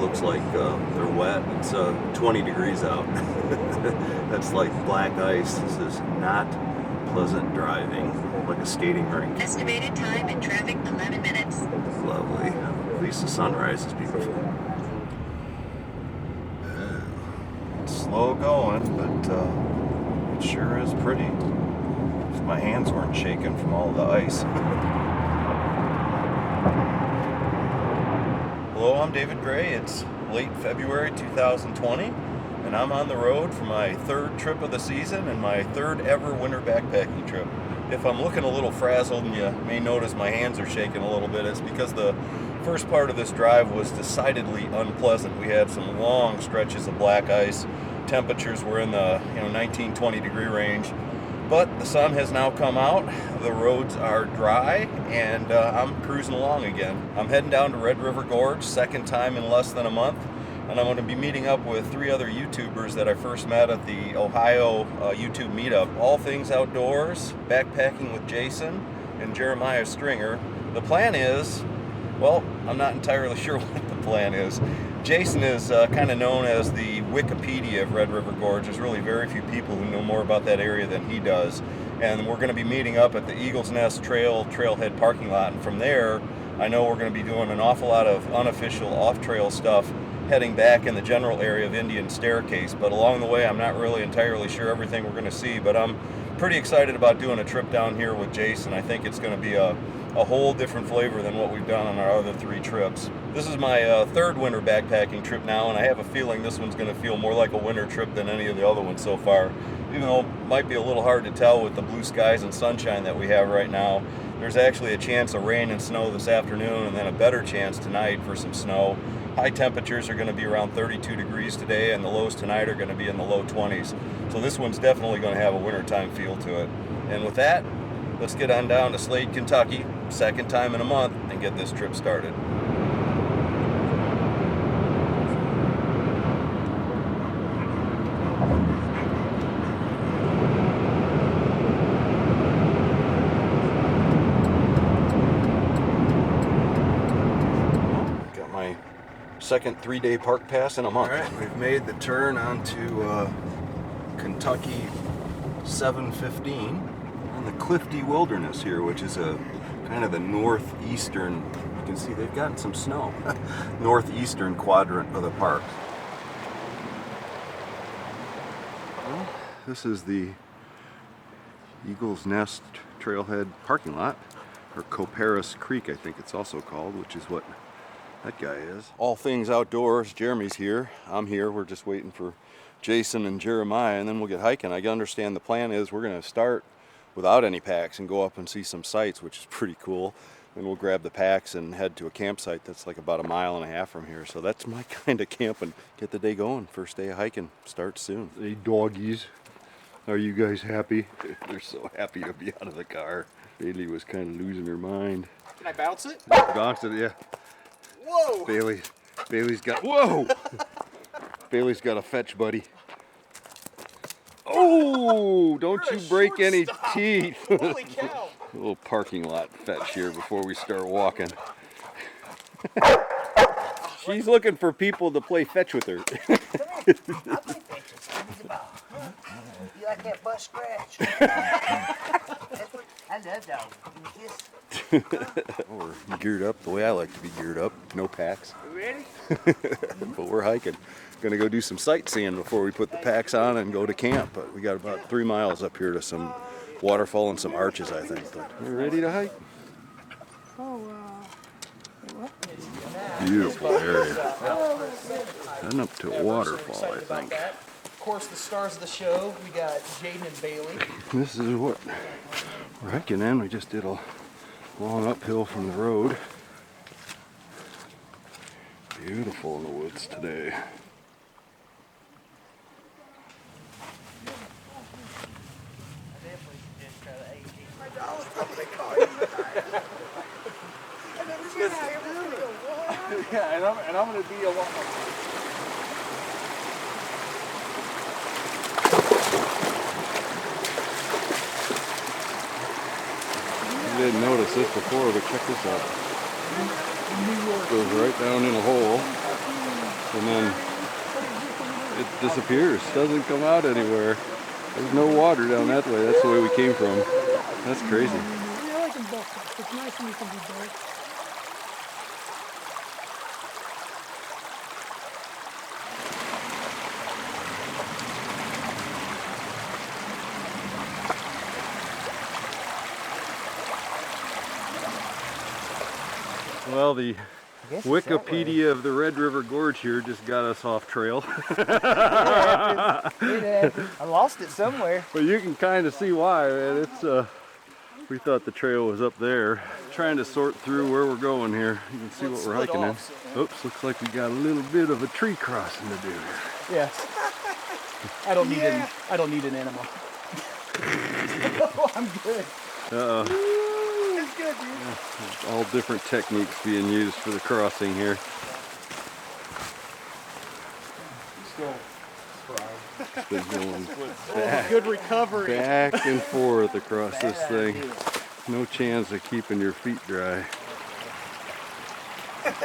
looks like they're wet. It's 20 degrees out. That's like black ice. This is not pleasant driving, like a skating rink. Estimated time in traffic 11 minutes. Lovely. At least the sunrise is beautiful. It's slow going, but it sure is pretty. If my hands weren't shaking from all the ice. Hello, I'm David Gray. It's late February 2020, and I'm on the road for my third trip of the season and my third ever winter backpacking trip. If I'm looking a little frazzled and you may notice my hands are shaking a little bit, it's because the first part of this drive was decidedly unpleasant. We had some long stretches of black ice. Temperatures were in the 19-20 degree range. But the sun has now come out, the roads are dry, and I'm cruising along again. I'm heading down to Red River Gorge, second time in less than a month, and I'm going to be meeting up with 3 other YouTubers that I first met at the Ohio YouTube meetup. All things outdoors, backpacking with Jason and Jeremiah Stringer. The plan is, well, I'm not entirely sure what the plan is. Jason is kind of known as the Wikipedia of Red River Gorge. There's really very few people who know more about that area than he does. And we're going to be meeting up at the Eagle's Nest trailhead parking lot. And from there, I know we're going to be doing an awful lot of unofficial off-trail stuff heading back in the general area of Indian Staircase. But along the way, I'm not really entirely sure everything we're going to see. But I'm pretty excited about doing a trip down here with Jason. I think it's going to be a whole different flavor than what we've done on our other 3 trips. This is my third winter backpacking trip now, and I have a feeling this one's going to feel more like a winter trip than any of the other ones so far. Even though it might be a little hard to tell with the blue skies and sunshine that we have right now, there's actually a chance of rain and snow this afternoon, and then a better chance tonight for some snow. High temperatures are going to be around 32 degrees today, and the lows tonight are going to be in the low 20s. So this one's definitely going to have a wintertime feel to it. And with that, let's get on down to Slade, Kentucky, second time in a month, and get this trip started. Got my second 3-day park pass in a month. All right, we've made the turn onto Kentucky 715. The Clifty Wilderness here, which is a kind of the northeastern, you can see they've gotten some snow, northeastern quadrant of the park. Well, this is the Eagle's Nest trailhead parking lot, or Copperas Creek I think it's also called, which is what that guy is. All things outdoors, Jeremy's here, I'm here, we're just waiting for Jason and Jeremiah, and then we'll get hiking. I understand the plan is we're going to start without any packs and go up and see some sights, which is pretty cool. Then we'll grab the packs and head to a campsite that's like about 1.5 miles from here. So that's my kind of camp and get the day going. First day of hiking starts soon. Hey doggies, are you guys happy? They're so happy to be out of the car. Bailey was kind of losing her mind. Can I bounce it? Bounce it, yeah. Whoa! Bailey's got, whoa! Bailey's got a fetch, buddy. Oh, don't you break any teeth. Holy cow. A little parking lot fetch here before we start walking. She's looking for people to play fetch with her. Come here. I'll play fetches. Give me the ball. You like that butt scratch? That's what, I love dogs. Give me a kiss. We're geared up the way I like to be geared up. No packs. You ready? But we're hiking. Gonna go do some sightseeing before we put the packs on and go to camp. But we got about 3 miles up here to some waterfall and some arches, I think. But we're ready to hike. Beautiful area. Heading up to a waterfall, I think. Of course, the stars of the show, we got Jaden and Bailey. This is what we're hiking in. We just did a long uphill from the road. Beautiful in the woods today. Yeah, and I'm going to be along. I didn't notice this before, but check this out. Goes right down in a hole. and then it disappears, doesn't come out anywhere. There's no water down that way. That's the way we came from. That's crazy. I like them both. It's nice when you can do both. Well, the Wikipedia of the Red River Gorge here just got us off trail. It happened. I lost it somewhere. But you can kind of see why, man. It's we thought the trail was up there. Trying to sort through where we're going here. You can see what we're hiking in. Oops, looks like we got a little bit of a tree crossing to do here. Yeah. I don't need an animal. Oh, I'm good. It's good, dude. All different techniques being used for the crossing here. It's been going Good recovery. back and forth across this thing. No chance of keeping your feet dry. This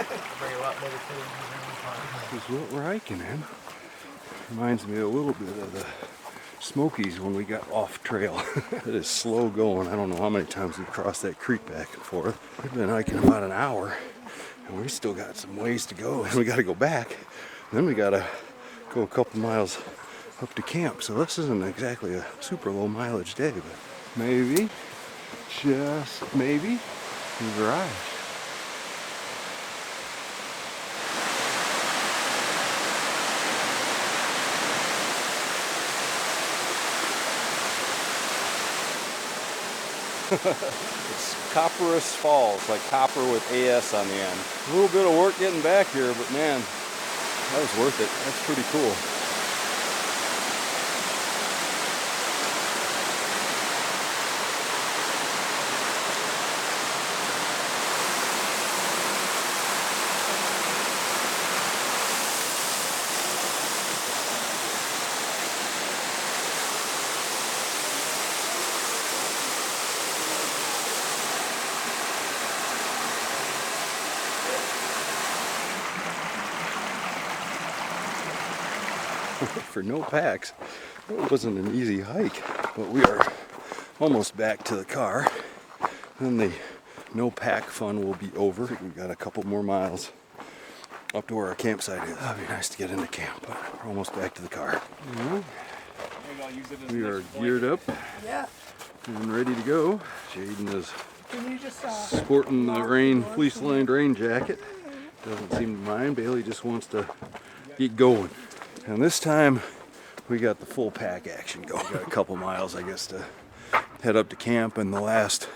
is what we're hiking in. Reminds me a little bit of the Smokies when we got off trail. It is slow going. I don't know how many times we've crossed that creek back and forth. We've been hiking about an hour and we still got some ways to go, and we got to go back. Then we got to go a couple miles up to camp. So this isn't exactly a super low mileage day, but maybe, just maybe, we've arrived. It's Copperas Falls, like copper with AS on the end. A little bit of work getting back here, but man, that was worth it. That's pretty cool. For no packs, it wasn't an easy hike, but we are almost back to the car. Then the no pack fun will be over. We've got a couple more miles up to where our campsite is. That'd be nice to get into camp, but we're almost back to the car. We are geared up and ready to go. Jaden is sporting the fleece-lined rain jacket. Doesn't seem to mind. Bailey just wants to get going. And this time, we got the full pack action going. We got a couple miles, I guess, to head up to camp, and the last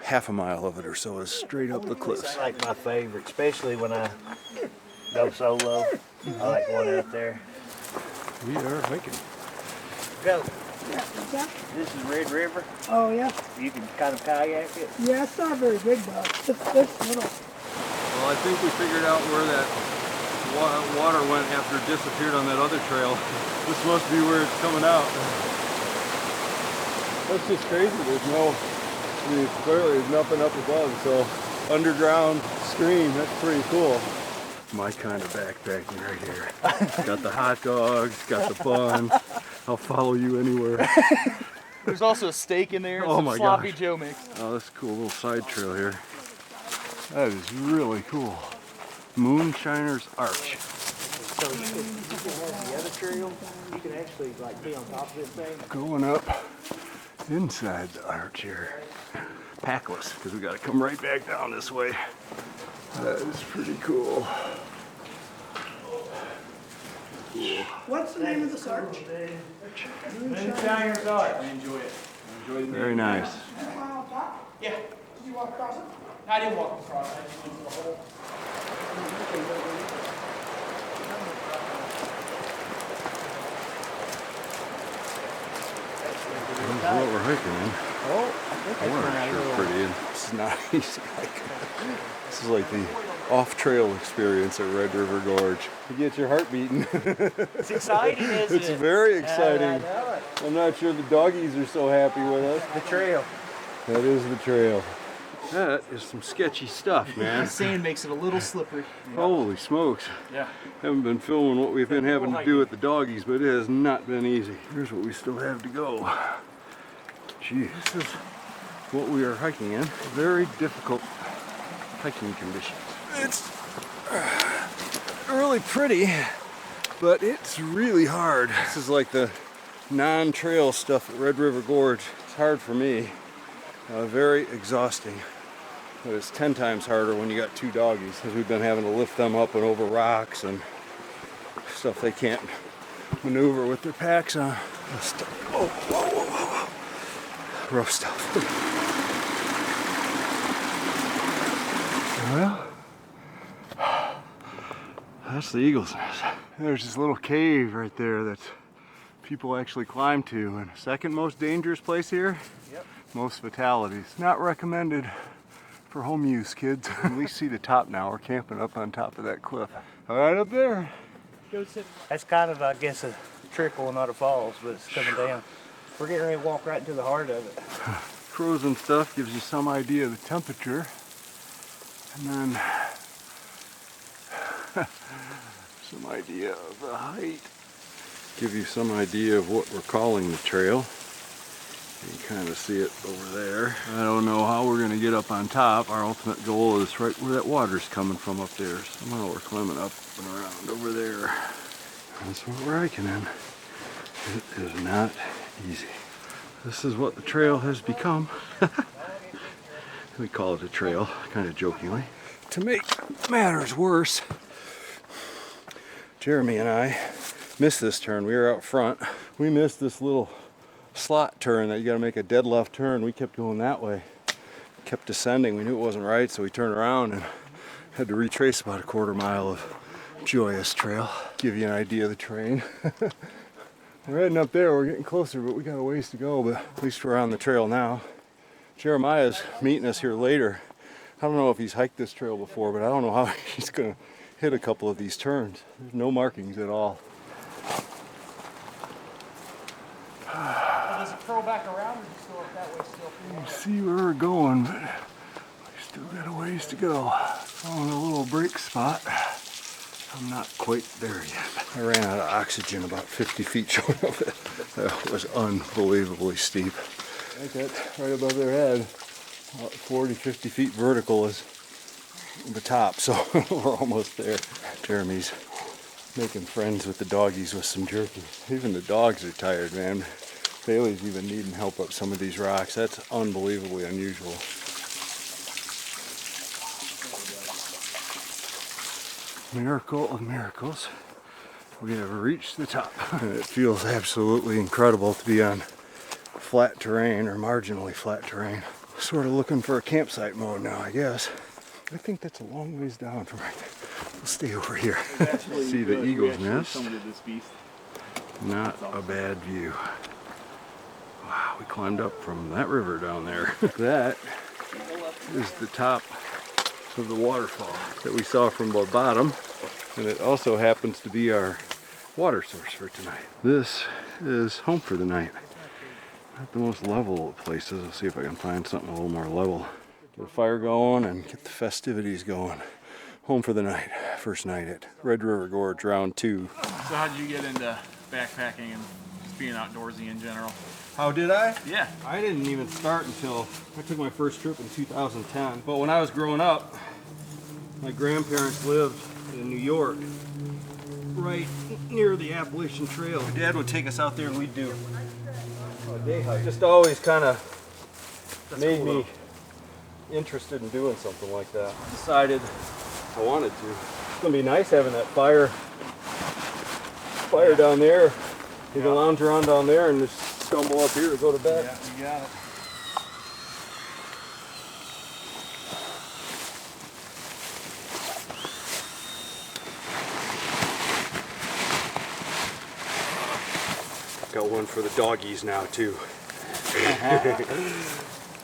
half a mile of it or so is straight up the cliffs. That's like my favorite, especially when I go solo. I like going out there. We are hiking. Go. Yeah, what's that? This is Red River. Oh, yeah. You can kind of kayak it. Yeah, it's not very big, though. It's little. Well, I think we figured out where that water went after it disappeared on that other trail. This must be where it's coming out. That's just crazy. Clearly there's nothing up above, so underground stream, that's pretty cool. My kind of backpacking right here. Got the hot dogs, got the bun. I'll follow you anywhere. There's also a steak in there and Oh some my sloppy gosh. Joe mix. Oh, that's a cool little side trail here. That is really cool. Moonshiner's Arch. So you can have the other trail. You can actually like be on top of this thing. Going up inside the arch here. Packless, because we got to come right back down this way. That is pretty cool. What's the name of this arch? Moonshiner's Arch. I enjoy it. Very nice. Yeah. Did you walk across it? I didn't walk across. I just went through the hole. This is what we're hiking in. Oh, I think I Water's turned out a sure little. pretty. And this is not easy hiking. This is like the off-trail experience at Red River Gorge. You get your heart beating. It's exciting, isn't It's it? very I exciting. know it. I'm not sure the doggies are so happy with us. The trail. That is the trail. That is some sketchy stuff, man. The sand makes it a little slippery. Holy smokes. Yeah. Haven't been filming what we've been having to do with the doggies, but it has not been easy. Here's what we still have to go. Gee, this is what we are hiking in. Very difficult hiking conditions. It's really pretty, but it's really hard. This is like the non-trail stuff at Red River Gorge. It's hard for me. Very exhausting. But it's 10 times harder when you got two doggies, because we've been having to lift them up and over rocks and stuff they can't maneuver with their packs on. Oh, whoa, whoa, whoa, whoa. Rough stuff. Well, that's the Eagle's Nest. There's this little cave right there that people actually climb to, and second most dangerous place here. Yep. Most fatalities. Not recommended for home use, kids. At least see the top now. We're camping up on top of that cliff. Right up there. That's kind of, I guess, a trickle, not a falls, but it's coming down. We're getting ready to walk right into the heart of it. Frozen stuff gives you some idea of the temperature. And then some idea of the height. Give you some idea of what we're calling the trail. You can kind of see it over there. I don't know how we're going to get up on top. Our ultimate goal is right where that water's coming from up there. Somehow we're climbing up and around over there. That's what we're hiking in. It is not easy. This is what the trail has become. We call it a trail, kind of jokingly. To make matters worse, Jeremy and I missed this turn. We were out front. We missed this little slot turn that you got to make a dead left turn. We kept going that way, kept descending. We knew it wasn't right, so we turned around and had to retrace about a quarter mile of joyous trail. Give you an idea of the terrain. We're heading up there. We're getting closer, but we got a ways to go, but at least we're on the trail now. Jeremiah's meeting us here later. I don't know if he's hiked this trail before, but I don't know how he's gonna hit a couple of these turns. There's no markings at all. Does it curl back around or is it still up that way still? You can see where we're going, but we still got a ways to go. On a little break spot. I'm not quite there yet. I ran out of oxygen about 50 feet short of it. That was unbelievably steep. Like that, right above their head, about 40, 50 feet vertical is the top, so we're almost there. Jeremy's making friends with the doggies with some jerky. Even the dogs are tired, man. Bailey's even needing help up some of these rocks. That's unbelievably unusual. Miracle of miracles. We have reached the top. And it feels absolutely incredible to be on flat terrain or marginally flat terrain. Sort of looking for a campsite mode now, I guess. I think that's a long ways down from right there. We'll stay over here. See the Eagle's Nest. Not a bad view. Wow, we climbed up from that river down there. That is the top of the waterfall that we saw from the bottom, and it also happens to be our water source for tonight. This is home for the night. Not the most level of places. I'll see if I can find something a little more level. Get a fire going and get the festivities going. Home for the night. First night at Red River Gorge, round 2. So how did you get into backpacking and just being outdoorsy in general? How did I? Yeah. I didn't even start until I took my first trip in 2010. But when I was growing up, my grandparents lived in New York, right near the Appalachian Trail. My dad would take us out there and we'd do a day hike. Just always kind of made me interested in doing something like that. Decided I wanted to. It's gonna be nice having that fire down there. You can lounge around down there and just stumble up here to go to bed. Yeah, you got it. Got one for the doggies now too.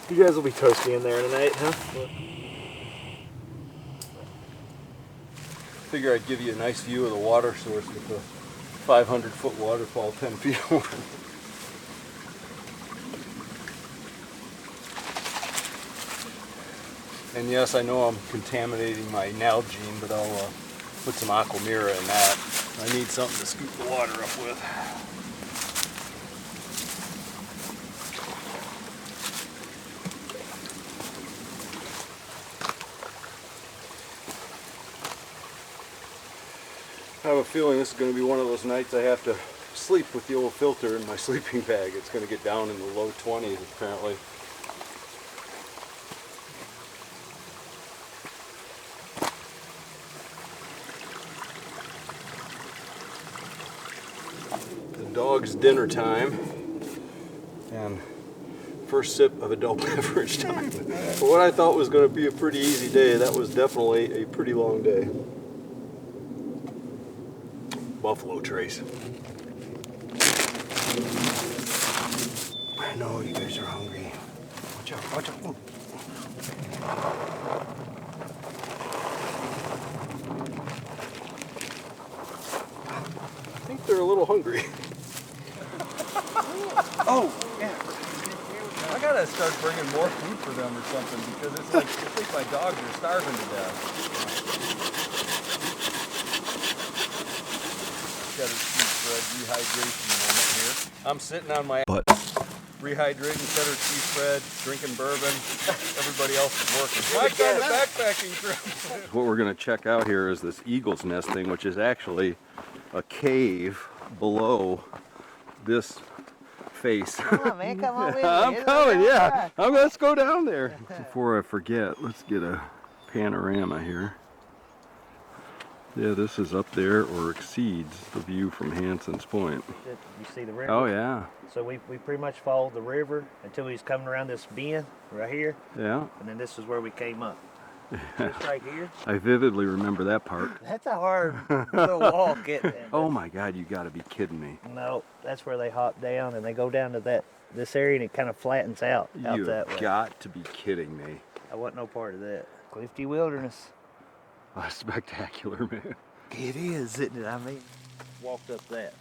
You guys will be toasty in there tonight, huh? Figure I'd give you a nice view of the water source with the 500-foot waterfall 10 feet over. And yes, I know I'm contaminating my Nalgene, but I'll put some Aquamira in that. I need something to scoop the water up with. I have a feeling this is going to be one of those nights I have to sleep with the old filter in my sleeping bag. It's going to get down in the low 20s apparently. The dog's dinner time and first sip of adult beverage time. For what I thought was going to be a pretty easy day, that was definitely a pretty long day. Buffalo Trace. I know you guys are hungry. Watch out, watch out. Ooh. I think they're a little hungry. Oh, yeah. I gotta start bringing more food for them or something because it's like I think my dogs are starving to death. Got a cheese spread rehydration moment here. I'm sitting on my butt, rehydrating cheddar cheese spread, drinking bourbon. Everybody else is working. My kind of backpacking trip. What we're going to check out here is this eagle's nest thing, which is actually a cave below this face. Come on, man, come on with me. I'm It's coming, all yeah. right. Let's go down there. Before I forget, let's get a panorama here. Yeah, this is up there or exceeds the view from Hanson's Point. You see the river? Oh yeah, So we pretty much followed the river until we was coming around this bend right here, yeah. and then this is where we came up. Just right here. I vividly remember that part. That's a hard little walk. Oh my God, you gotta be kidding me. No, that's where they hop down and they go down to this area and it kind of flattens out You've that way. got to be kidding me. I wasn't no part of that. Clifty Wilderness. Oh, spectacular, man. It is, isn't it? I mean, walked up that.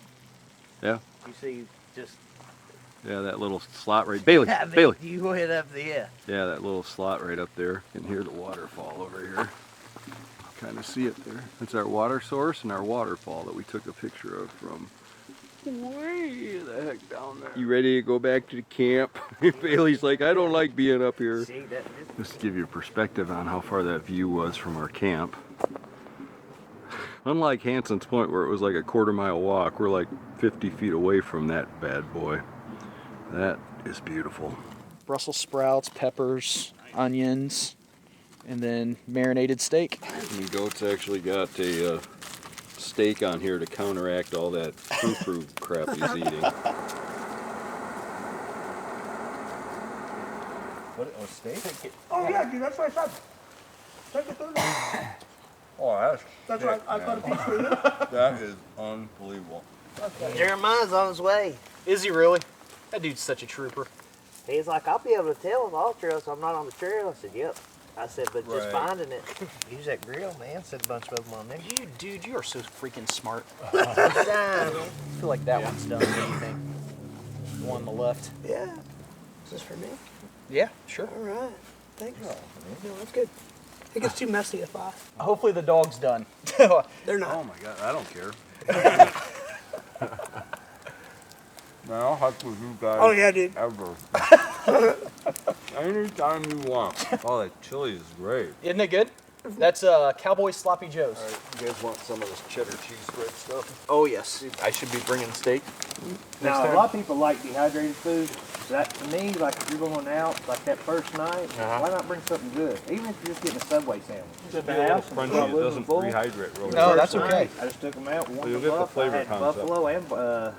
Yeah, You see, just yeah, that little slot right. Bailey, I mean, Bailey. you went up there. Yeah, that little slot right up there. You can hear the waterfall over here. Kind of see it there. That's our water source and our waterfall that we took a picture of from way the heck down there. You ready to go back to the camp? Bailey's like, I don't like being up here. See that? Just to give you a perspective on how far that view was from our camp. Unlike Hanson's Point where it was like a quarter-mile walk, we're like 50 feet away from that bad boy. That is beautiful. Brussels sprouts, peppers, onions, and then marinated steak. And Goat's actually got a steak on here to counteract all that frou-frou crap he's eating. What? Oh, steak? Oh yeah, dude, that's what I said. Take it through there. Oh, That's right. I got a piece for you. that is unbelievable. Jeremiah's on his way. Is he really? That dude's such a trooper. He's like, I'll be able to tell him all trails so I'm not on the trail. I said, yep. I said, but just Right. finding it. Use that grill, man. Said a bunch of them on there. Dude, you are so freaking smart. Dime. I feel like that one's done. What do you think? The one on the left. Yeah. Is this for me? Yeah, sure. All right. Thanks. No, that's good. It gets too messy if I. Hopefully the dog's done. They're not. Oh my God, I don't care. Man, I'll hike with you guys. Oh yeah, dude. Ever. Anytime you want. Oh, that chili is great. Isn't it good? That's Cowboy Sloppy Joe's. All right, you guys want some of this cheddar cheese spread stuff? Oh yes. I should be bringing steak. Now, a lot of people like dehydrated food. That, to me, like if you're going out, like that first night, why not bring something good? Even if you're just getting a Subway sandwich. Just be a little crunchy. It doesn't rehydrate real No, well. that's okay. I just took them out. One You'll of get the buff, flavor I had concept. buffalo and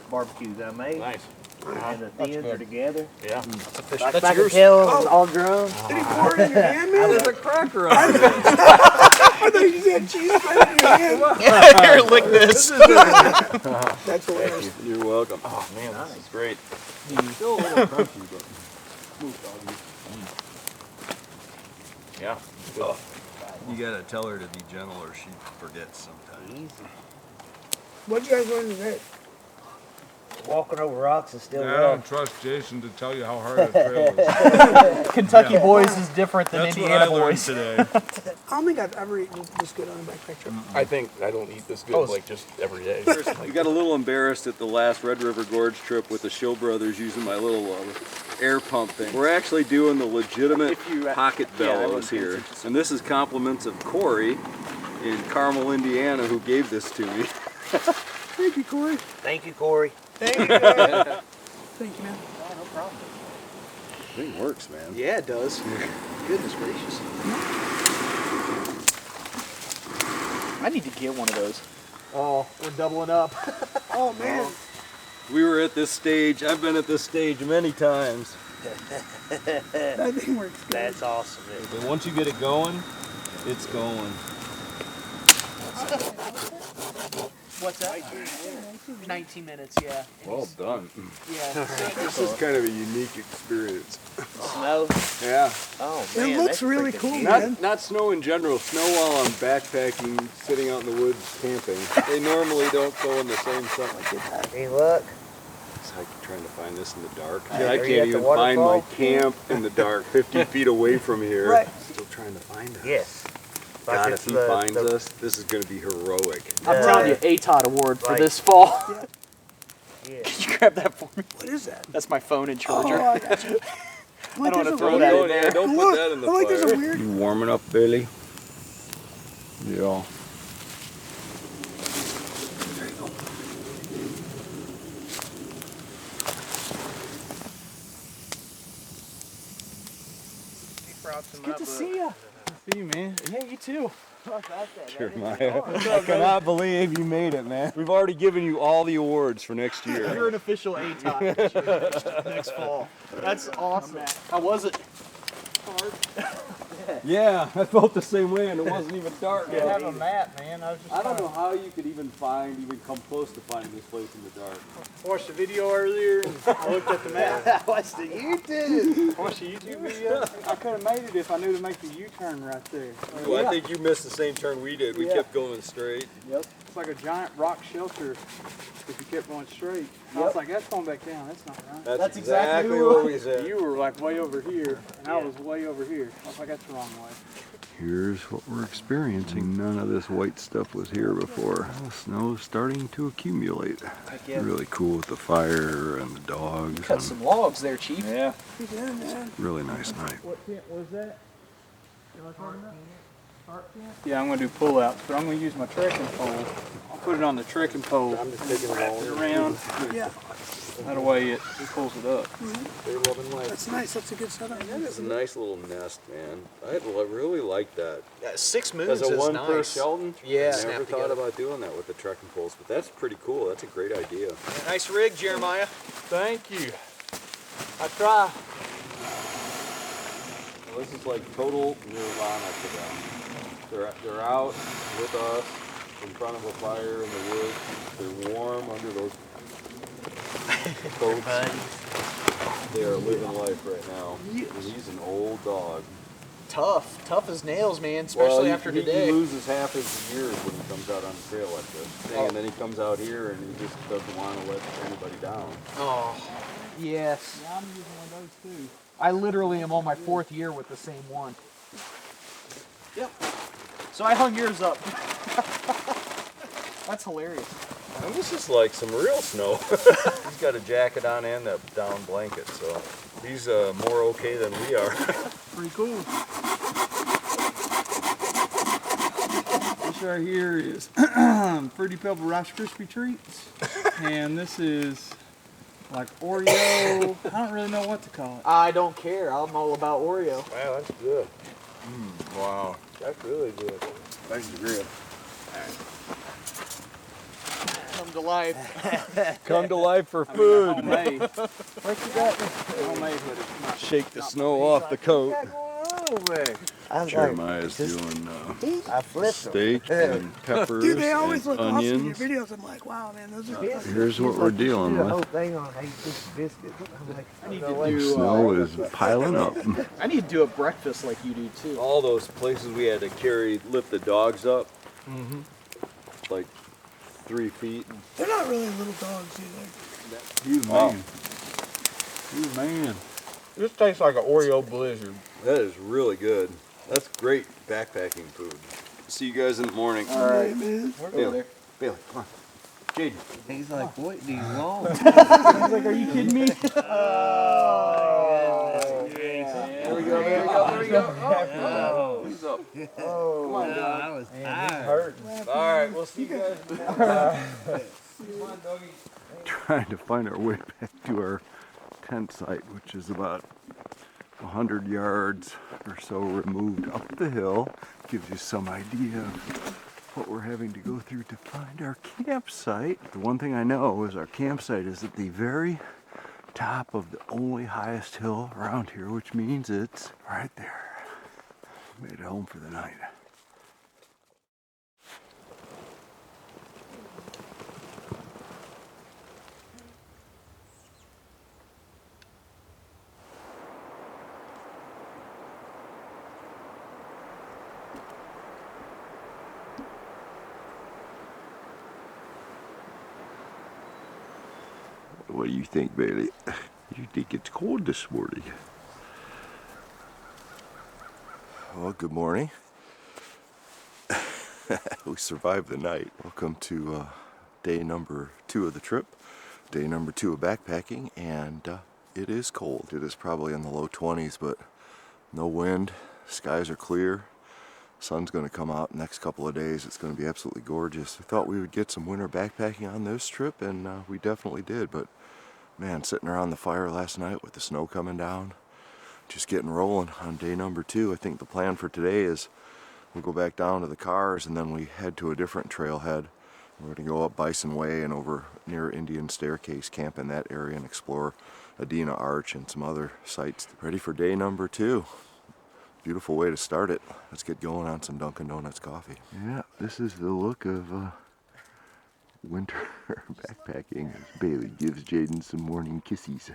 barbecues I made. Nice. And the thins are together. Yeah. That's official. Like That's I could yours. tell all drums. Did he pour it in your hand, man? There's a cracker on it. I thought you said cheese spread in your hand. Here, lick this. That's hilarious. You're welcome. Oh man, this is great. Still a little crunchy, but Yeah. You gotta tell her to be gentle or she forgets sometimes. Easy. What'd you guys learn today? walking over rocks is still I well. don't trust Jason to tell you how hard that trail is. Kentucky boys is different than That's what Indiana I learned boys. today. I don't think I've ever eaten this good on a backpack trip. I think I don't eat this good like just every day. We got a little embarrassed at the last Red River Gorge trip with the Show Brothers using my little air pump thing. We're actually doing the legitimate pocket bellows here. And this is compliments of Corey in Carmel, Indiana, who gave this to me. Thank you, Corey. Thank you, Corey. Thank you, man. Thank you, man. Oh, no problem. Thing works, man. Yeah, it does. Goodness gracious. I need to get one of those. Oh, we're doubling up. Oh, man. We were at this stage. I've been at this stage many times. That thing works good. That's awesome. But once you get it going, it's going. What's that? 19 minutes, yeah. Well done. Yeah. This is kind of a unique experience. Snow? Yeah. Oh, man. It looks that's really freaking cool, neat. man. Not snow in general, snow while I'm backpacking, sitting out in the woods camping. They normally don't go in the same sun. Hey, look. It's like trying to find this in the dark. Are I you can't at the even find my waterfall? camp in the dark, 50 feet away from here. Right. Still trying to find us. Yes. God, it's if he finds us, this is going to be heroic. I'm telling you, ATOT award for Like- this fall. Yeah. Can you grab that for me? What is that? That's my phone and Oh, charger. I got you. I don't want to throw weird- that in Yeah, there. don't Look, put that in the I like there's a fire. weird. You warming up, Billy? Yeah. Good to see you. See you, man. Yeah, you too. Jeremiah, I cannot believe you made it, man. We've already given you all the awards for next year. You're an official ATOT this year, next fall. That's awesome. How was it? Yeah, I felt the same way, and it wasn't even dark. You have a map, man. I was just I don't know how you could even come close to finding this place in the dark. watched the video earlier and I looked at the map. What's the YouTube? Watched the YouTube video. I could have made it if I knew to make the U-turn right there. Well, I think you missed the same turn we did. We kept going straight. Yep. It's like a giant rock shelter if you kept going straight. I was like, that's going back down. That's not right. That's exactly what we said. You were like way over here, and I was way over here. I was like, that's the wrong way. Here's what we're experiencing. None of this white stuff was here before. The snow's starting to accumulate. Really cool with the fire and the dogs. Cut some logs there, Chief. Yeah. Yeah, man. Really nice night. What tent was that? Yeah, I'm going to do pull-outs, but I'm going to use my trekking pole. I'll put it on the trekking pole. I'm just taking it around. Yeah. That way it pulls it up. That's nice. That's a good setup. It's a nice little nest, man. I really like that. Yeah, 6 moons As a is one per nice. Shelton, Yeah. I never thought about doing that with the trekking poles, but that's pretty cool. That's a great idea. Nice rig, Jeremiah. Thank you. I try. Well, this is like total nirvana to them. They're out with us in front of a fire in the woods. They're warm under those coats. They are living life right now. And he's an old dog. Tough as nails, man, especially after today. He loses half his years when he comes out on the trail like this. And then he comes out here and he just doesn't want to let anybody down. Oh, yes. Yeah, I'm using one of those too. I literally am on my 4th year with the same one. Yep. So I hung yours up. That's hilarious. And this is like some real snow. He's got a jacket on and a down blanket, so he's more okay than we are. Pretty cool. This right here is Fruity Pebble Rice Krispie Treats, and this is like Oreo. I don't really know what to call it. I don't care. I'm all about Oreo. Wow, that's good. Wow, that's really good. Thanks for the grill. Come to life. Come to life for food. Homemade. What you got? Homemade, but it's not. Shake the snow off the coat. I was Jeremiah's doing I flipped steak and peppers Dude, they always and look awesome in your onions. videos. I'm like, wow, man, those are fucking- Here's what we're dealing The whole with. thing on 8 piece of biscuit. I'm like, I need no to way. do. Snow is piling up. I need to do a breakfast like you do too. All those places we had to lift the dogs up, like 3 feet. They're not really little dogs either. You man. You man. This tastes like an Oreo Blizzard. That is really good. That's great backpacking food. See you guys in the morning. All right, man. Bailey, come on. Jaden. He's like, what do you want? He's like, are you kidding me? There we go. Who's up? Come on, dog. I was tired. All right, we'll see you guys. Come on, doggy. Trying to find our way back to our tent site, which is about 100 yards or so removed up the hill. Gives you some idea of what we're having to go through to find our campsite. The one thing I know is our campsite is at the very top of the only highest hill around here, which means it's right there. Made it home for the night. What do you think, Bailey? You think it's cold this morning? Well, good morning. We survived the night. Welcome to day number 2 of the trip. Day number 2 of backpacking, and it is cold. It is probably in the low 20s, but no wind. Skies are clear. Sun's going to come out next couple of days. It's going to be absolutely gorgeous. We thought we would get some winter backpacking on this trip, and we definitely did, but man, sitting around the fire last night with the snow coming down, just getting rolling on day number 2. I think the plan for today is we'll go back down to the cars and then we head to a different trailhead. We're going to go up Bison Way and over near Indian Staircase, camp in that area and explore Adena Arch and some other sites. Ready for day number 2. Beautiful way to start it. Let's get going on some Dunkin' Donuts coffee. Yeah, this is the look of winter backpacking. Bailey gives Jaden some morning kisses.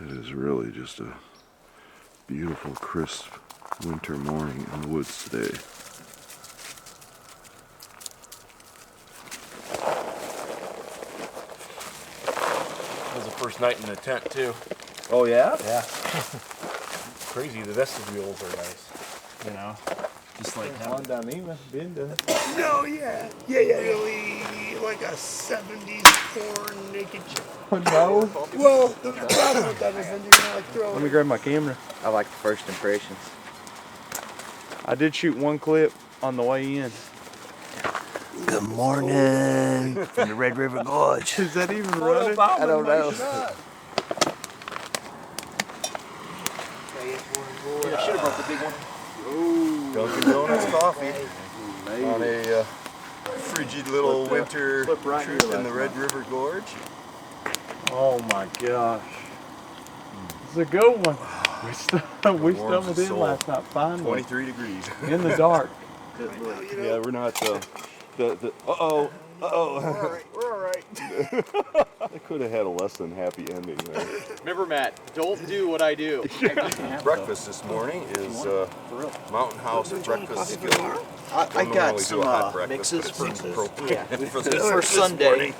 It is really just a beautiful, crisp winter morning in the woods today. First night in the tent too. Oh yeah? Yeah. Crazy, the vestibules are nice. You know? Just like One down even, been done. No, yeah. Really like a 70s porn naked chick. No. Well, the problem with that is then you're gonna like throw Let me grab my camera. I like the first impressions. I did shoot one clip on the way in. Good morning from the Red River Gorge. Is that even running? I don't know. I should have brought the big one. Dunkin' Donuts coffee on a frigid little winter trip in the Red River Gorge. Oh my gosh. It's a good one. We stumbled in last night finally. 23 degrees. In the dark. Yeah, we're not uh-oh. We're alright. I could have had a less than happy ending there. Remember, Matt, don't do what I do. Breakfast this morning is Mountain House breakfast skillet. I got some mixes for Sunday.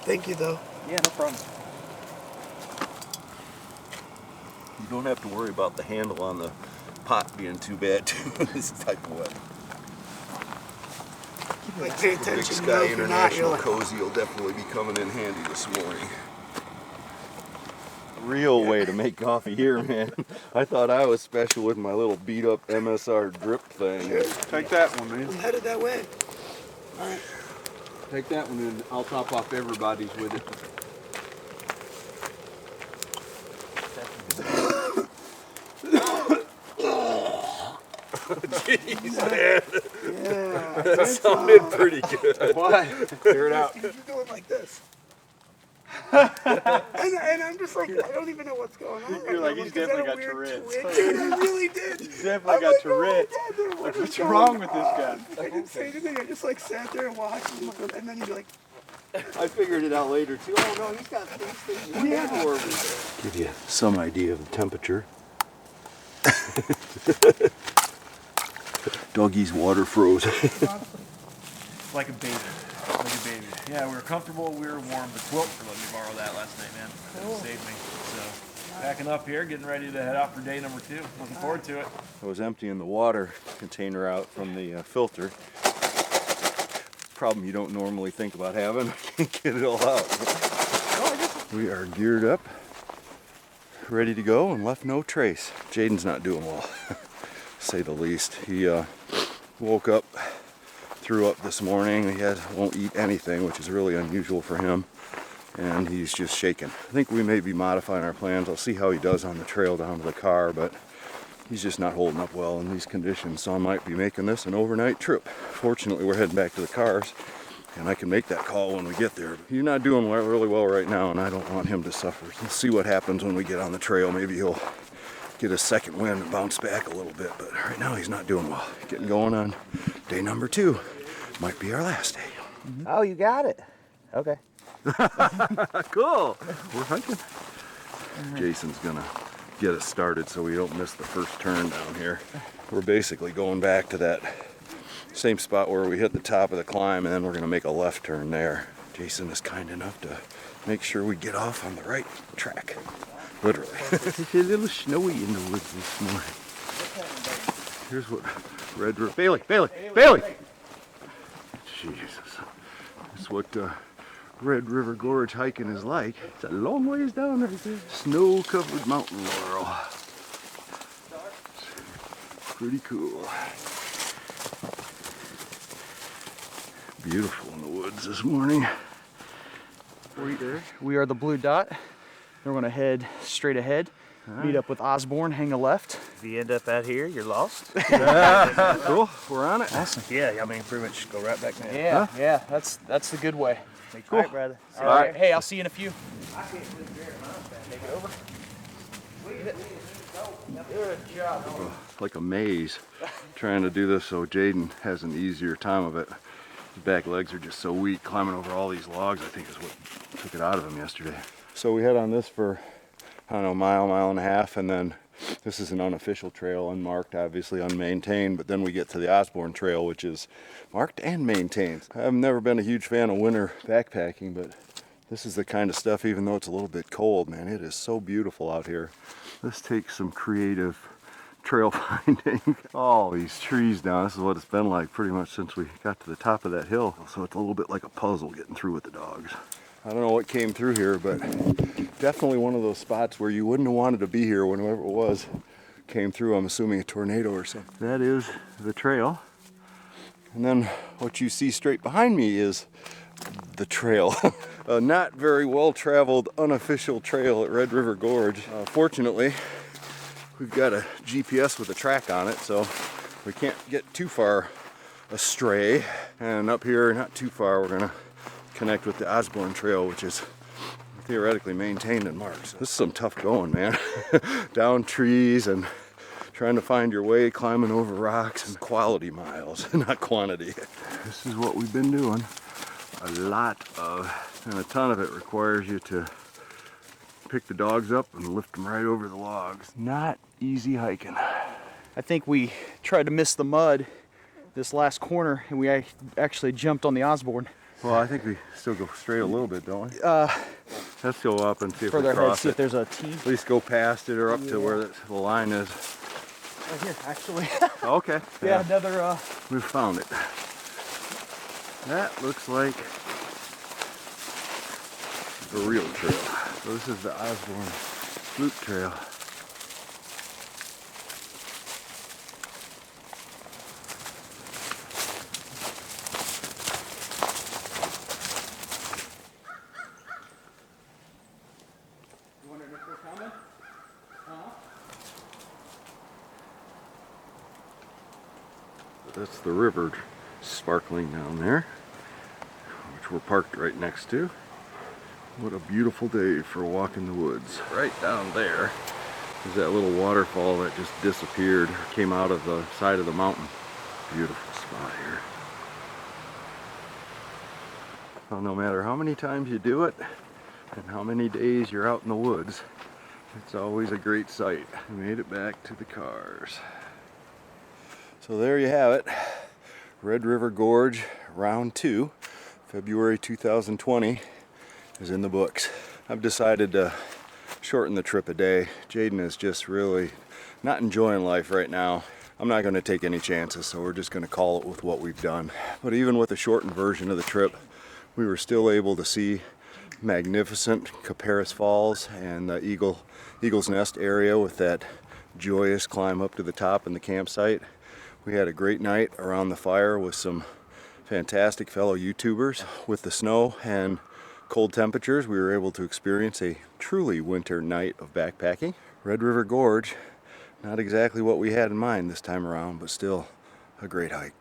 Thank you, though. Yeah, no problem. You don't have to worry about the handle on the pot being too bad too this type of weather. Like, pay Big attention. Sky No, if you're not, you're International like, Cozy will definitely be coming in handy this morning. Real way to make coffee here, man. I thought I was special with my little beat up MSR drip thing. Take that one, man. I'm headed that way. Alright. Take that one and I'll top off everybody's with it. Jeez, man. Yeah. That sounded pretty good. What? Clear it out. You're going like this. and I'm just like, I don't even know what's going on. You're like, he's definitely got Tourette's. Dude, I really did. He's definitely got Tourette's. Like, what's wrong with this guy? I didn't say anything. I just like sat there and watched him, and then he'd be like, I figured it out later too. Oh no, he's got these things. Yeah. Give you some idea of the temperature. Doggy's water froze. Like a baby. Like a baby. Yeah, we were comfortable, we were warm. The quilt for letting me borrow that last night, man. It saved me. So, packing up here, getting ready to head out for day number 2. Looking forward to it. I was emptying the water container out from the filter. Problem you don't normally think about having. Can't get it all out. We are geared up, ready to go, and left no trace. Jaden's not doing well, to say the least. He woke up, threw up this morning. He won't eat anything, which is really unusual for him, and he's just shaking. I think we may be modifying our plans. I'll see how he does on the trail down to the car, but he's just not holding up well in these conditions, so I might be making this an overnight trip. Fortunately, we're heading back to the cars, and I can make that call when we get there. He's not doing really well right now, and I don't want him to suffer. We'll see what happens when we get on the trail. Maybe he'll get a second wind and bounce back a little bit, but right now he's not doing well. Getting going on day number 2. Might be our last day. Oh, you got it. Okay. Cool. We're hiking. Jason's gonna get us started so we don't miss the first turn down here. We're basically going back to that same spot where we hit the top of the climb, and then we're gonna make a left turn there. Jason is kind enough to make sure we get off on the right track. Literally. It's a little snowy in the woods this morning. Here's what Red River... Bailey! Jesus. That's what Red River Gorge hiking is like. It's a long ways down right there. Snow-covered mountain laurel. Pretty cool. Beautiful in the woods this morning. We are the blue dot. We're going to head straight ahead, meet up with Osborne, hang a left. If you end up out here, you're lost. Cool, we're on it. Awesome. Yeah, I mean, pretty much go right back now. Yeah, yeah, that's the good way. Cool. All right, brother. All right. Hey, I'll see you in a few. Take it over. Good job. Like a maze, trying to do this so Jaden has an easier time of it. His back legs are just so weak. Climbing over all these logs, I think, is what took it out of him yesterday. So we head on this for, I don't know, mile and a half, and then this is an unofficial trail, unmarked, obviously unmaintained, but then we get to the Osborne Trail, which is marked and maintained. I've never been a huge fan of winter backpacking, but this is the kind of stuff, even though it's a little bit cold, man, it is so beautiful out here. This takes some creative trail finding. All these trees down, this is what it's been like pretty much since we got to the top of that hill. So it's a little bit like a puzzle getting through with the dogs. I don't know what came through here, but definitely one of those spots where you wouldn't have wanted to be here whenever it was came through. I'm assuming a tornado or something. That is the trail. And then what you see straight behind me is the trail. A not very well-traveled unofficial trail at Red River Gorge. Fortunately, we've got a GPS with a track on it, so we can't get too far astray. And up here, not too far, we're gonna connect with the Osborne Trail, which is theoretically maintained and marked. So this is some tough going, man. Down trees and trying to find your way, climbing over rocks, and quality miles, not quantity. This is what we've been doing. A lot of, and a ton of it requires you to pick the dogs up and lift them right over the logs. Not easy hiking. I think we tried to miss the mud this last corner, and we actually jumped on the Osborne. Well, I think we still go straight a little bit, don't we? Let's go up and see if we Further ahead, cross see it. if there's a T. At least go past it or up to where the line is. Right here, actually. Okay. Yeah, another. We found it. That looks like a real trail. So this is the Osborne Loop Trail. That's the river sparkling down there, which we're parked right next to. What a beautiful day for a walk in the woods. Right down there is that little waterfall that just disappeared, came out of the side of the mountain. Beautiful spot here. Well, no matter how many times you do it and how many days you're out in the woods, it's always a great sight. We made it back to the cars. So there you have it. Red River Gorge Round 2, February 2020 is in the books. I've decided to shorten the trip a day. Jaden is just really not enjoying life right now. I'm not going to take any chances, so we're just going to call it with what we've done. But even with a shortened version of the trip, we were still able to see magnificent Copperas Falls and the Eagle's Nest area with that joyous climb up to the top in the campsite. We had a great night around the fire with some fantastic fellow YouTubers. With the snow and cold temperatures, we were able to experience a truly winter night of backpacking. Red River Gorge, not exactly what we had in mind this time around, but still a great hike.